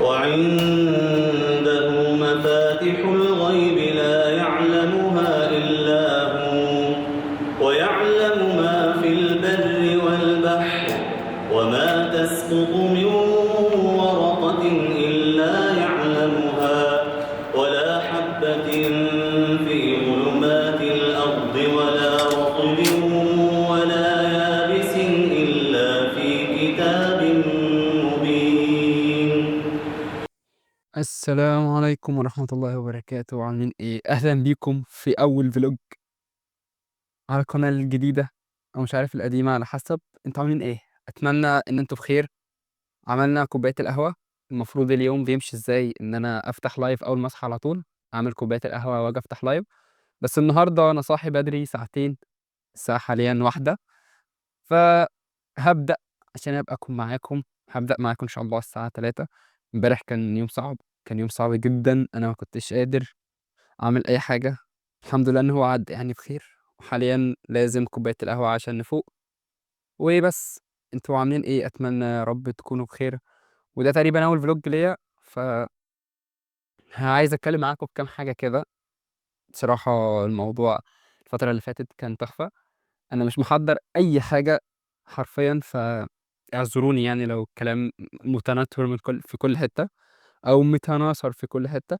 وعنده مفاتح الغيب لا يعلمها إلا هو ويعلم ما في البر والبحر وما تسقط من ورقة إلا يعلمها ولا حبة في ظلمات الأرض ولا رطب ولا يابس إلا في كتاب مبين. السلام عليكم ورحمة الله وبركاته. عاملين ايه؟ اهلا بيكم في اول فلوج على القناة الجديدة، او مش عارف القديمة، على حسب انتوا عاملين ايه. اتمنى ان انتوا بخير. عملنا كوباية القهوة. المفروض اليوم بيمشي ازاي؟ ان انا افتح لايف اول ما اصحى على طول، اعمل كوباية القهوة واجي افتح لايف. بس النهاردة انا صاحي بدري ساعتين، الساعة حاليا 1، فهبدأ عشان ابقى اكون معاكم. هبدأ معاكم ان شاء الله الساعة 3. امبارح كان يوم صعب، كان يوم صعب جدا، انا ما كنتش قادر اعمل اي حاجه. الحمد لله ان هو عدى يعني بخير، وحاليا لازم كوبايه القهوه عشان نفوق وبس. انتوا عاملين ايه؟ اتمنى يا رب تكونوا بخير. وده تقريبا اول فلوج ليا، عايز اتكلم معاكم بكام حاجه كده. بصراحه الموضوع الفتره اللي فاتت كان تحفه. انا مش محضر اي حاجه حرفيا، اعذروني يعني لو الكلام متنثر من في كل حته، او متناثر في كل حته.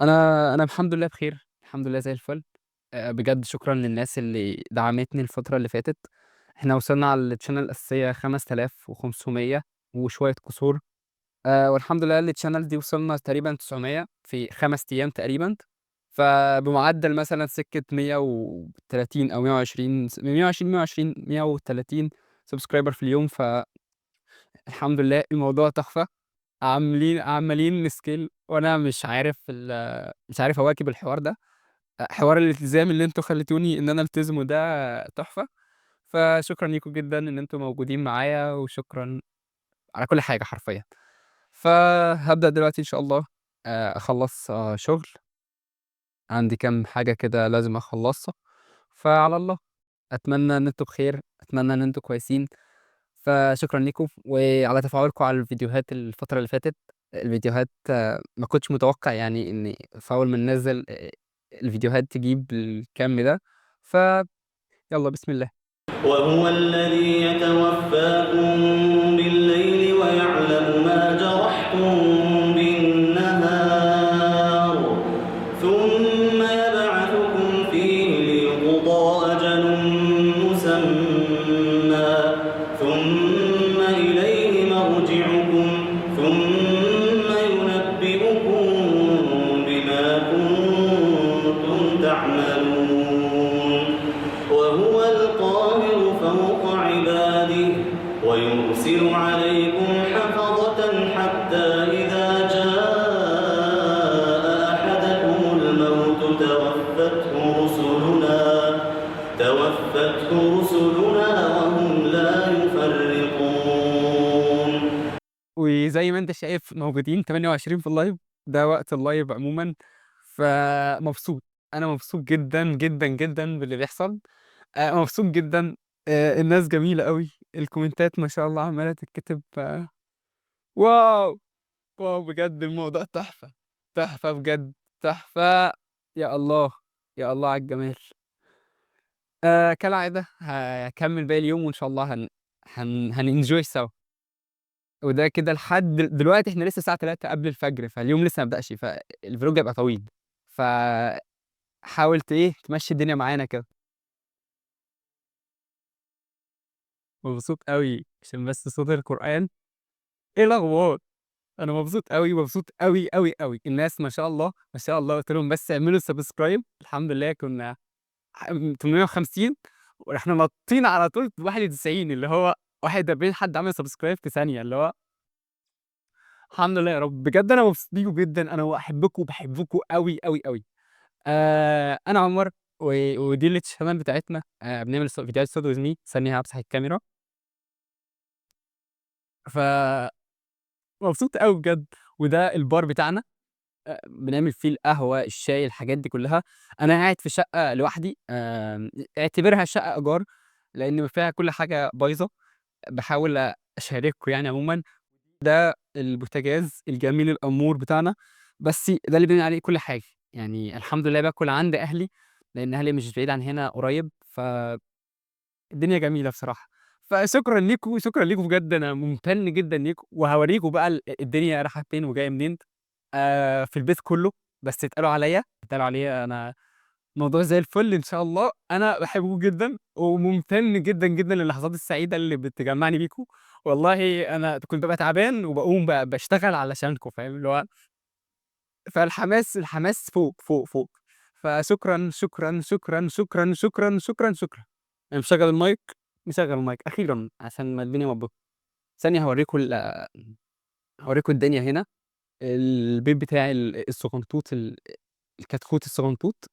انا الحمد لله بخير، الحمد لله زي الفل. بجد شكرا للناس اللي دعمتني الفترة اللي فاتت. احنا وصلنا على التشانل الأساسية 5500 وشوية كسور. والحمد لله التشانل دي وصلنا تقريبا 900 في 5 أيام تقريبا. فبمعدل مثلا سكة 130 أو 120 130 سبسكرايبر في اليوم. فالحمد لله الموضوع تحفة. عمالين نسكيل، وأنا مش عارف أواكب الحوار ده. حوار الالتزام اللي انتوا خليتوني ان انا التزمه ده تحفة. فشكرا ليكم جدا ان انتوا موجودين معايا، وشكرا على كل حاجة حرفيا. فهبدأ دلوقتي ان شاء الله. اخلص شغل. عندي كام حاجة كده لازم اخلصها، فعلى الله. اتمنى ان انتوا بخير، اتمنى ان انتوا كويسين. فشكرا لكم وعلى تفاعلكم على الفيديوهات الفترة اللي فاتت. الفيديوهات ما كنتش متوقع يعني ان في اول ما ننزل الفيديوهات تجيب الكم ده. فيلا بسم الله. وهو الذي يتوفاكم بالليل ويعلم ما جرحتم بالنهار ثم يبعثكم فيه ليقضى أجل مسمى ثم إليه مرجعكم ثم ينبئكم بما كنتم تعملون وهو القاهر فوق عباده ويرسل عليكم حفظة حتى إذا جاء أحدكم الموت توفته رسلنا وهم لا يفرطون. وزي ما انت شايف موجودين 28 في اللايف. ده وقت اللايف عموما. فمبسوط. انا مبسوط جدا جدا جدا باللي بيحصل. مبسوط جدا. الناس جميلة قوي، الكومنتات ما شاء الله عمالة تتكتب. واو. واو بجد الموضوع تحفة. تحفة بجد. تحفة. يا الله. يا الله على الجمال. كالعادة هكمل باقي اليوم، وإن شاء الله هننجوي سوا. وده كده لحد دلوقتي احنا لسه الساعة 3 قبل الفجر، فاليوم لسه ما بدأش، فالفلوج هيبقى طويل. فحاول ايه تمشي الدنيا معانا كده. مبسوط قوي عشان بس صوت القرآن. ايه الأخبار؟ انا مبسوط قوي، مبسوط قوي قوي قوي. الناس ما شاء الله ما شاء الله. قلت لهم بس اعملوا سبسكرايب. الحمد لله كنا 850، واحنا نطينا على طول 91، اللي هو 41 حد عمل سبسكرايب في ثانية، اللي هو الحمد لله يا رب. بجد انا مبسوط بيكم جدا، انا بحبكم بحبكم قوي قوي قوي. انا عمر، ودي الشانل بتاعتنا. بنعمل فيديوهات صوت وزمي. ثانية همسح الكاميرا. فمبسوط قوي بجد. وده البار بتاعنا. بنعمل فيه القهوة، الشاي، الحاجات دي كلها. أنا قاعد في شقة لوحدي. اعتبرها شقة إيجار، لأن فيها كل حاجة بايظة. بحاول أشارككم يعني عموما. ده البوتاجاز الجميل الأمور بتاعنا، بس ده اللي بنبني عليه كل حاجة، يعني الحمد لله باكل عند أهلي، لإن أهلي مش بعيد عن هنا قريب، الدنيا جميلة بصراحة. فشكرًا ليكم، شكرًا ليكم بجد، أنا ممتن جدًا ليكم، وهاوريكم بقى الدنيا رايحة فين وجاية منين، في البيت كله، بس اتقالوا عليَّ، أنا الموضوع زي الفل إن شاء الله، أنا باحبكم جدًا، وممتن جدًا، جدًا للحظات السعيدة اللي بتجمعني بيكم، والله أنا كنت بابقى تعبان وباقوم باشتغل علشانكم فاهم، اللي هو الحماس فوق، فوق، فوق. فشكرًا، شكرًا، شكرًا، شكرًا، شكرًا، شكرًا، شكرًا. أنا مشغّل المايك أخيرًا عشان ما الدنيا ما تبوظ. ثانية هاوريكم الدنيا هنا، البيت بتاعي الصغنطوط الكتكوت الصغنطوط،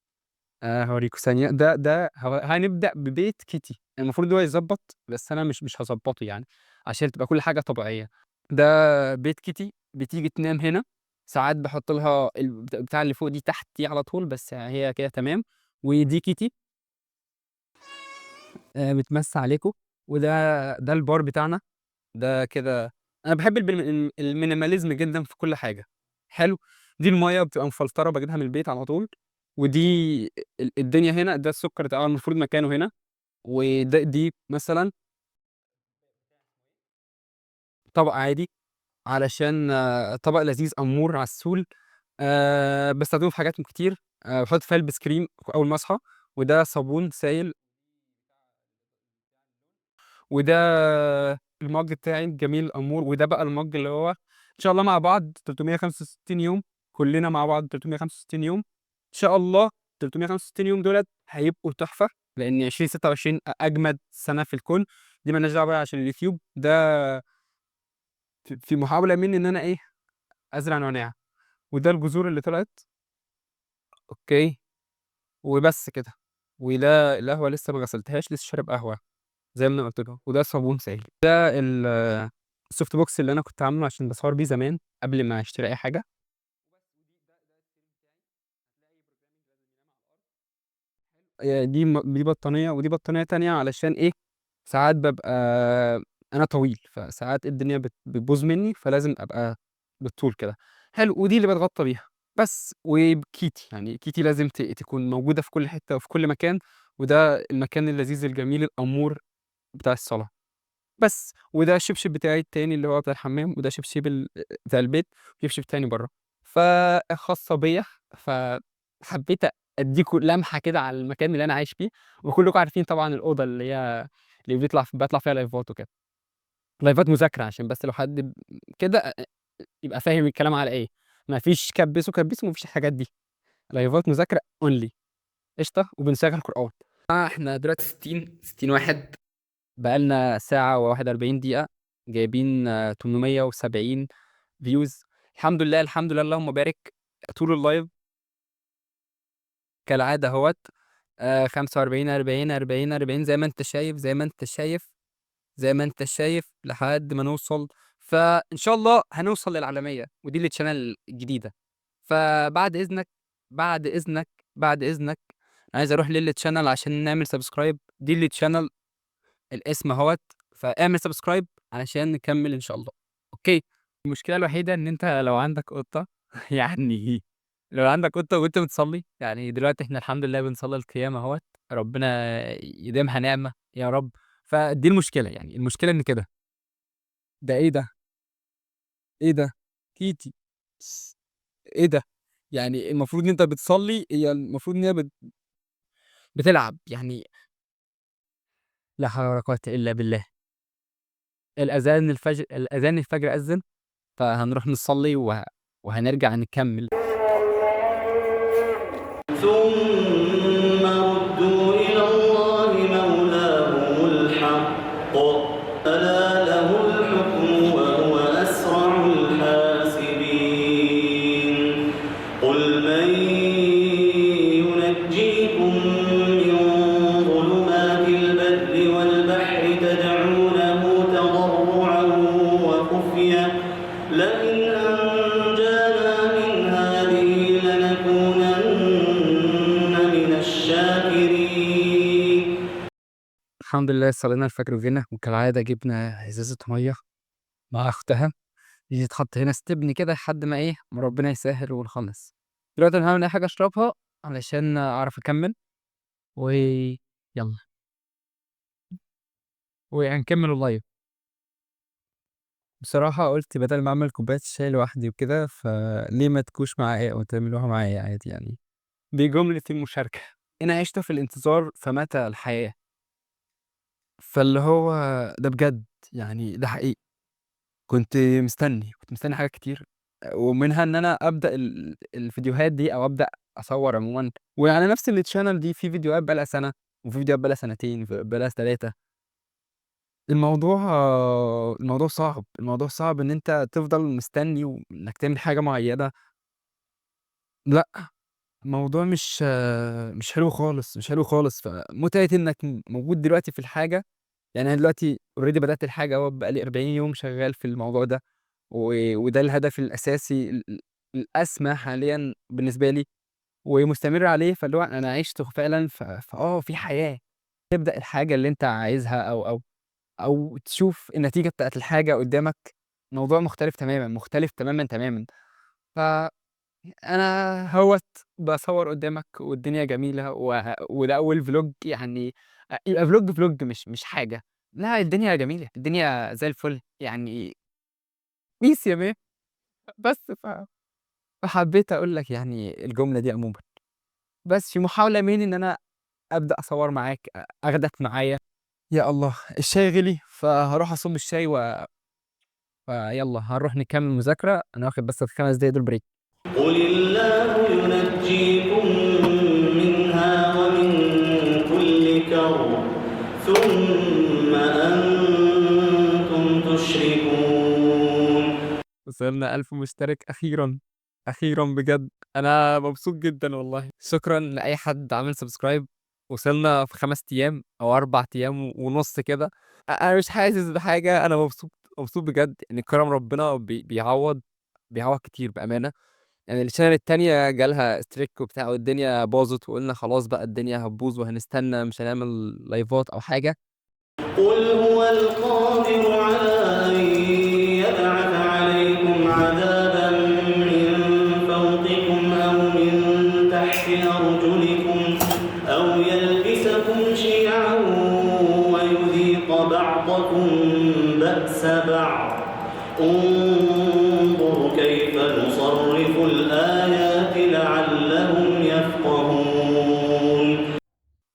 هاوريكم ثانية، ده هنبدأ ببيت كيتي، المفروض هو يتضبّط، بس أنا مش هاضبّطه يعني، عشان تبقى كل حاجة طبيعية. ده بيت كيتي، بتيجي تنام هنا، ساعات باحُط لها بتاع اللي فوق دي تحت دي على طول، بس هي كده تمام، ودي كيتي بتمسّي عليكم، ده البار بتاعنا، ده كده أنا باحب الminimalism جدًا في كل حاجة، حلو، دي المَيّة بتبقى مفلترة باجيبها من البيت على طول، ودي الدنيا هنا، ده السُكّر ده المفروض مكانه هنا، دي مثلًا طبق عادي علشان طبق لذيذ أمور عسول، باستخدمه في حاجات كتير، باحط فيها البس كريم أول ما أصحى، وده صابون سايل، وده المَج بتاعي الجميل الأمور، وده بقى المَج اللي هو إن شاء الله مع بعض 365 يوم، كلنا مع بعض 365 يوم، إن شاء الله 365 يوم دُولة هيبقوا تحفة، لإن 2026 أجمد سنة في الكون، دي ما لناش دعوة بيها عشان اليوتيوب، ده في محاولة مني إن أنا إيه، أزرع نعناع، وده الجذور اللي طلعت، أوكي، وبس كده، وده القهوة لسه ما غسلتهاش، لسه شارب قهوة زي ما أنا قُلت لكم، وده صابون سائل، ده الsoft box اللي أنا كنت عامله عشان باصوّر بيه زمان قبل ما أشتري أي حاجة، دي بطانية ودي بطانية تانية علشان إيه، ساعات بابقى أنا طويل، فساعات الدنيا بتبوظ منّي، فلازم أبقى بالطول كده، حلو، ودي اللي باتغطى بيها، بس وكيتي، يعني كيتي لازم تكون موجودة في كل حتة وفي كل مكان، وده المكان اللذيذ الجميل الأمور بتاع الصلاة، بس، وده الشبشب بتاعي التاني اللي هو بتاع الحمام، وده شبشب بتاع البيت، وشبشب تاني برّه، خاصة بيّا، فحبيت أدّيكم لمحة كده على المكان اللي أنا عايش فيه، وكلّكم عارفين طبعًا الأوضة اللي باطلع فيها لايفات وكده، لايفات مذاكرة عشان بس لو حد كده يبقى فاهم الكلام على إيه، ما فيش كبّسوا، كبّسوا، ما فيش الحاجات دي، لايفات مذاكرة only قشطة، وبنشغّل قرآن. إحنا دلوقتي 60 واحد، بقى لنا ساعة و41 دقيقة، جايبين 870 views، الحمد لله، الحمد لله، اللهم بارك، طول الlive كالعادة أهوّة، 45، 40، 40، 40 زي ما أنت شايف، زي ما أنت شايف، زي ما أنت شايف، لحد ما نوصل، فإن شاء الله هنوصل للعالمية، ودي الchannel الجديدة. فبعد إذنك، بعد إذنك، بعد إذنك، عايز أروح للchannel عشان نعمل subscribe، دي الchannel الاسم أهوّة، فاعمل subscribe علشان نكمّل إن شاء الله، أوكي. المشكلة الوحيدة إن أنت لو عندك قطة يعني لو عندك قطة وأنت بتصلّي، يعني دلوقتي إحنا الحمد لله بنصلّي القيام أهوّة، ربنا يديمها نعمة يا رب، فدي المشكلة، يعني المشكلة إن كده. ده إيه ده؟ إيه ده؟ كيتي، إيه ده؟ يعني المفروض إن أنت بتصلّي، هي المفروض إن هي بتلعب، يعني لا حول ولا قوة إلا بالله. الأذان الفجر أذّن، فهنروح نصلّي وهنرجع نكمّل. ثم ردوا إلى الله مولاهم الحق ألا له الحكم وهو أسرع الحاسبين قل من ينجيكم من ظلمات البر والبحر تدعونه تضرعا وخفية لئن أنجانا من هذه لنكونن من الشاكرين. الحمد لله صلينا الفجر وجينا، وكالعادة جِبنا إزازة مَيّة مع أختها، يتحط هنا استبن كده لحد ما إيه، ما ربنا يسهّل ونخلّص. دلوقتي أنا هاعمل أي حاجة أشربها علشان أعرف أكمّل، ويالّا وهنكمّل الlive. بصراحة قُلت بدل ما أعمل كوباية الشاي لوحدي وكده، فليه ما تجوش معايا أو تعملوها معايا عادي يعني، بجملة المشاركة. إن عِشت في الانتظار فمات الحياة، فاللي هو ده بجد، يعني ده حقيقي. كنت مستني حاجات كتير، ومنها إن أنا أبدأ الفيديوهات دي أو أبدأ أصوّر عمومًا، وعلى نفس الchannel دي في فيديوهات بقى لها سَنة، وفي فيديوهات بقى لها سنتين، بقى لها 3. الموضوع الموضوع صعب إن أنت تفضل مستني وإنك تعمل حاجة معيّنة. لأ، الموضوع مش حلو خالص، مش حلو خالص. فمتعة إنك موجود دلوقتي في الحاجة، يعني أنا دلوقتي already بدأت الحاجة أهوّة، بقى لي 40 يوم شغّال في الموضوع ده، وده الهدف الأساسي الأسمى حاليًا بالنسبة لي، ومستمر عليه. فاللي هو أنا عِشت فعلًا في حياة، تبدأ الحاجة اللي أنت عايزها أو تشوف النتيجة بتاعة الحاجة قدّامك. موضوع مختلف تمامًا، مختلف تمامًا، تمامًا. فأنا أهوّة باصوّر قدّامك والدنيا جميلة، وده أول vlog يعني يبقى vlog مش حاجة. لأ، الدنيا جميلة، الدنيا زي الفل، يعني peace يا man. بس فحبيت أقول لك يعني الجملة دي عمومًا. بس في محاولة مني إن أنا أبدأ أصوّر معاك، آخدك معايا. يا الله! الشاي غِلي، فهاروح أصُب الشاي فيالّا هنروح نكمّل مذاكرة. أنا واخد بس ال5 دقايق دول break. قل الله ينجيكم منها ومن كل كرب ثم أنتم تشركون. وصلنا 1000 مشترك أخيرًا، أخيرًا بجد. أنا مبسوط جدًا والله. شكرًا لأي حد عمل subscribe. وصلنا في 5 أيام أو 4 أيام ونُص كده. أنا مش حاسس بحاجة، أنا مبسوط، مبسوط بجد. يعني كرم ربنا بيعوّض كتير بأمانة. يعني الchannel التانية جالها streak وبتاع والدنيا باظت، وقُلنا خلاص بقى الدنيا هتبوظ وهنستنى مش هنعمل لايفات أو حاجة. قل هو القادر على أن يبعث عليكم عذابا من فوقكم أو من تحت أرجلكم أو يلبسكم شيعا ويذيق بعضكم بأس بعض. انظر كيف نصرف الآيات لعلهم يفقهون.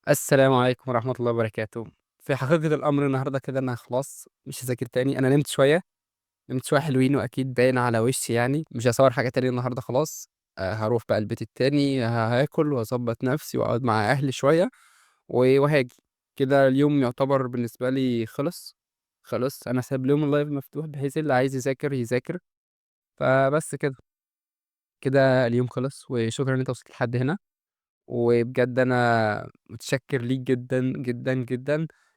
السلام عليكم ورحمة الله وبركاته. في حقيقة الأمر النهارده كده أنا خلاص مش هاذاكر تاني. أنا نمت شوية حلوين وأكيد باين على وشي يعني. مش هاصور حاجة تاني النهارده خلاص. هاروح بقى البيت التاني، هاكل وأضبّط نفسي وأقعد مع أهلي شوية وهاجي. كده اليوم يعتبر بالنسبة لي خلص. خلاص أنا سايب لهم اللايف مفتوح بحيث اللي عايز يذاكر يذاكر. فبس كده، كده اليوم خلص وشكرًا إن أنت وصلت لحد هنا. وبجد أنا متشكر ليك جدًا، جدًا، جدًا.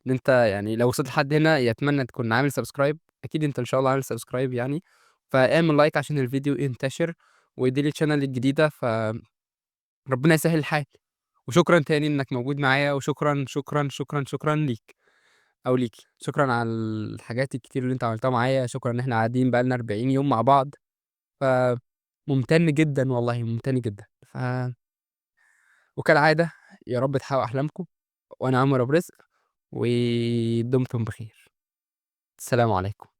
إن أنت يعني لو وصلت لحد هنا يتمنى تكون عامل subscribe. أكيد أنت إن شاء الله عامل subscribe يعني. فاعمل like عشان الفيديو ينتشر ودي لي الchannel الجديدة. فربنا يسهّل الحال. وشكرًا تاني إنك موجود معايا، وشكرًا، شكرًا، شكرًا، شكرًا ليك أو ليكِ. شكرًا على الحاجات الكتير اللي أنت عملتها معايا. شكرًا إن إحنا قاعدين بقى لنا 40 يوم مع بعض. فممتن جدًا والله، ممتن جدًا. وكالعادة يا رب تحققوا أحلامكم، وأنا عمرو أبو رزق، ودمتم بخير. السلام عليكم.